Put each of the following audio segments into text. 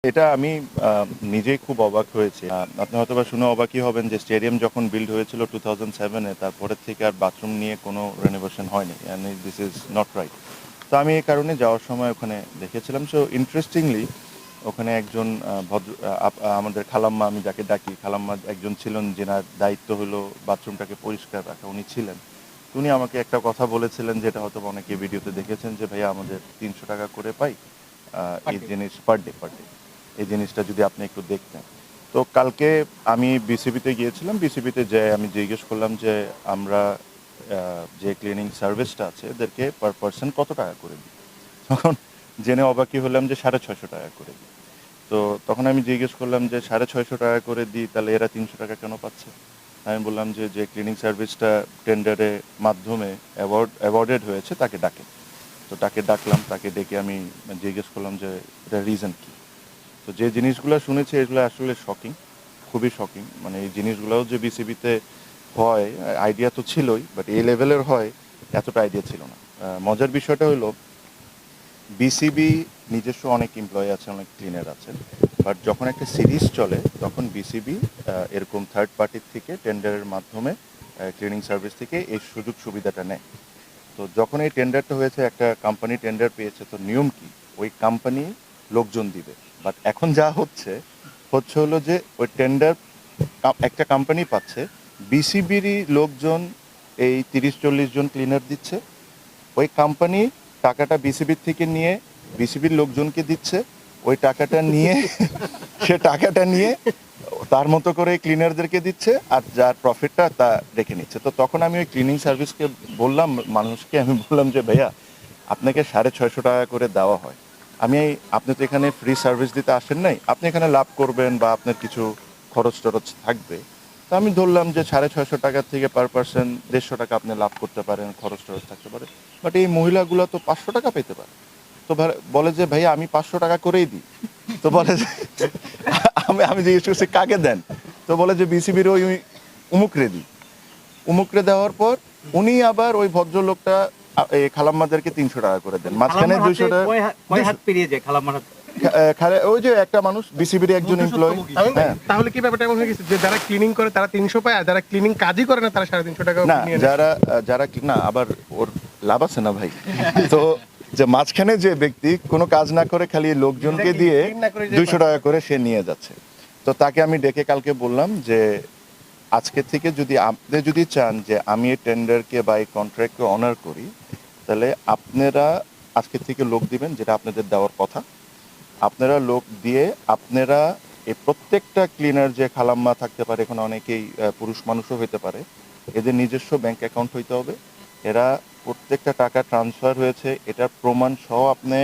এটা আমি নিজেই খুব অবাক হয়েছি। আপনি হয়তোবা শুনে অবাকই হবেন যে স্টেডিয়াম যখন বিল্ড হয়েছিল 2007 এ তারপরের থেকে আর বাথরুম নিয়ে কোনো রেনোভেশন হয়নি। And this is not right. তো আমি এই কারণে যাওয়ার সময় ওখানে দেখেছিলাম। সো ইন্টারেস্টিংলি ওখানে একজন ভদ্র আমাদের খালাম্মা, আমি যাকে ডাকি খালাম্মা, একজন ছিলেন যেনার দায়িত্ব হলো বাথরুমটাকে পরিষ্কার রাখা। উনি ছিলেন। তো উনি আমাকে একটা কথা বলেছিলেন যেটা হয়তো অনেকে ভিডিওতে দেখেছেন যে ভাইয়া আমাদের ৩০০ টাকা করে পাই এই জিনিস পার ডে এই জিনিসটা যদি আপনি একটু দেখতেন। তো কালকে আমি বিসিবিতে গিয়েছিলাম। বিসিবিতে যেয়ে আমি জিজ্ঞেস করলাম যে আমরা যে ক্লিনিং সার্ভিসটা আছে এদেরকে পার পারসন কত টাকা করে দিই। তখন জেনে অবাকই হলাম যে 650 টাকা করে দিই। তো তখন আমি জিজ্ঞেস করলাম যে 650 টাকা করে দিই, তাহলে এরা 300 টাকা কেন পাচ্ছে? আমি বললাম যে যে ক্লিনিং সার্ভিসটা টেন্ডারের মাধ্যমে অ্যাওয়ার্ডেড হয়েছে তাকে ডাকে। তো তাকে ডাকলাম, তাকে ডেকে আমি জিজ্ঞেস করলাম যে এটা রিজন কী। তো যে জিনিসগুলো শুনেছি এগুলো আসলে শকিং, খুবই শকিং। মানে এই জিনিসগুলোও যে বিসিবিতে হয় আইডিয়া তো ছিলই, বাট এই লেভেলের হয় এতটা আইডিয়া ছিল না। মজার বিষয়টা হলো বিসিবি নিজস্ব অনেক এমপ্লয়ি আছে, অনেক ক্লিনার আছেন, বাট যখন একটা সিরিজ চলে তখন বিসিবি এরকম থার্ড পার্টির থেকে টেন্ডারের মাধ্যমে ক্লিনিং সার্ভিস থেকে এই সুযোগ সুবিধাটা নেয়। তো যখন এই টেন্ডারটা হয়েছে, একটা কোম্পানি টেন্ডার পেয়েছে, তো নিয়ম কি ওই কোম্পানি লোকজন দিবে। বাট এখন যা হচ্ছে হলো যে ওই টেন্ডার একটা কোম্পানি পাচ্ছে, বিসিবিরই লোকজন এই 30-40 জন ক্লিনার দিচ্ছে। ওই কোম্পানি টাকাটা বিসিবির থেকে নিয়ে বিসিবির লোকজনকে দিচ্ছে। ওই টাকাটা নিয়ে সে টাকাটা নিয়ে তার মতো করে ক্লিনারদেরকে দিচ্ছে, আর যার প্রফিটটা তা রেখে নিচ্ছে। তো তখন আমি ওই ক্লিনিং সার্ভিসকে বললাম, মানুষকে আমি বললাম যে ভাইয়া আপনাকে 650 টাকা করে দেওয়া হয়, আপনি তো এখানে ফ্রি সার্ভিস দিতে আসেন নাই, আপনি এখানে লাভ করবেন বা আপনার কিছু খরচ টরচ থাকবে। তো আমি ধরলাম যে 650 টাকা থেকে পার পার্সন 150 টাকা আপনি লাভ করতে পারেন, খরচ টরচ থাকতে পারে। বাট এই মহিলাগুলো তো 500 টাকা পেতে পারে। তো বলে যে ভাইয়া আমি 500 টাকা করেই দিই। তো বলে যে আমি জিজ্ঞেস করছি কাকে দেন। তো বলে যে বিসিবির ওই উমুকরে দিই। উমুকরে দেওয়ার পর উনি আবার ওই ভদ্রলোকটা এই খালাম্মাদেরকে 300 টাকা করে দেন, মাঝখানে 200 টাকা। কয় হাত পেরিয়ে যায় খালাম্মার হাত? ওই যে একটা মানুষ বিসিবির একজন এমপ্লয়ি। হ্যাঁ, তাহলে কি ব্যাপারটা এমন হয়ে গেছে যে যারা ক্লিনিং করে তারা 300 পায়, আর যারা ক্লিনিং কাজই করে না তারা 350 টাকা না, নিয়ে নেয়? যারা না, আবার ওর লাভ আছে না ভাই। তো যে মাঝখানে যে ব্যক্তি কোনো কাজ না করে খালি লোকজনকে দিয়ে 200 টাকা করে সে নিয়ে যাচ্ছে। তো তাকে আমি ডেকে কালকে বললাম যে আজকে থেকে আপনি চান যে আমি এই টেন্ডারকে বা এই কন্ট্রাক্টকে অনার করি, তাহলে আপনারা আজকে থেকে লোক দিবেন, যেটা আপনাদের দেওয়ার কথা। আপনারা লোক দিয়ে আপনারা এই প্রত্যেকটা ক্লিনার যে খালাম্মা থাকতে পারে, এখানে অনেকেই পুরুষ মানুষও হতে পারে, এদের নিজস্ব ব্যাংক অ্যাকাউন্ট হইতে হবে। এরা প্রত্যেকটা টাকা ট্রান্সফার হয়েছে এটার প্রমাণ সহ আপনি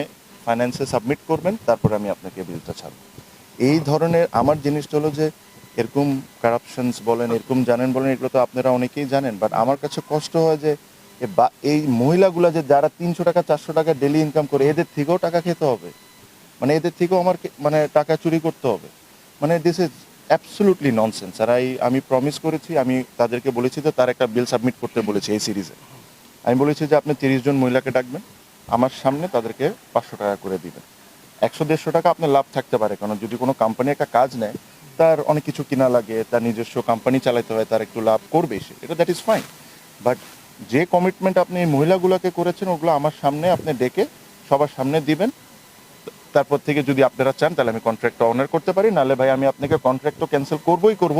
ফাইন্যান্সে সাবমিট করবেন, তারপরে আমি আপনাকে বিলটা ছাড়ব। এই ধরনের আমার জিনিসটা হলো যে এরকম কারাপশনস বলেন, এরকম জানেন বলেন, এগুলো তো আপনারা অনেকেই জানেন, বাট আমার কাছে কষ্ট হয় যে এই মহিলাগুলা যে যারা 300 টাকা 400 টাকা ডেলি ইনকাম করে, এদের থেকেও টাকা খেতে হবে। মানে এদের থেকেও আমার মানে টাকা চুরি করতে হবে। মানে দিস ইজ অ্যাবসলিউটলি ননসেন্স। আর আমি প্রমিস করেছি, আমি তাদেরকে বলেছি যে তার একটা বিল সাবমিট করতে বলেছি এই সিরিজে। আমি বলেছি যে আপনি 30 জন মহিলাকে ডাকবেন, আমার সামনে তাদেরকে 500 টাকা করে দিবেন। 100-150 টাকা আপনার লাভ থাকতে পারে, কারণ যদি কোনো কোম্পানি একটা কাজ নেয় তার অনেক কিছু কিনা লাগে, তার নিজস্ব কোম্পানি চালাতে হয়, তার একটু লাভ করবে সে, এটা দ্যাট ইজ ফাইন। বাট যে কমিটমেন্ট আপনি এই মহিলাগুলোকে করেছেন ওগুলো আমার সামনে আপনি ডেকে সবার সামনে দিবেন। তারপর থেকে যদি আপনারা চান তাহলে আমি কন্ট্রাক্টটা অনার করতে পারি, নাহলে ভাই আমি আপনাকে কন্ট্রাক্ট তো ক্যান্সেল করবই করব,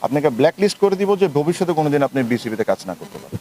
আপনাকে ব্ল্যাক লিস্ট করে দিব যে ভবিষ্যতে কোনোদিন আপনি বিসিবিতে কাজ না করতে পারেন।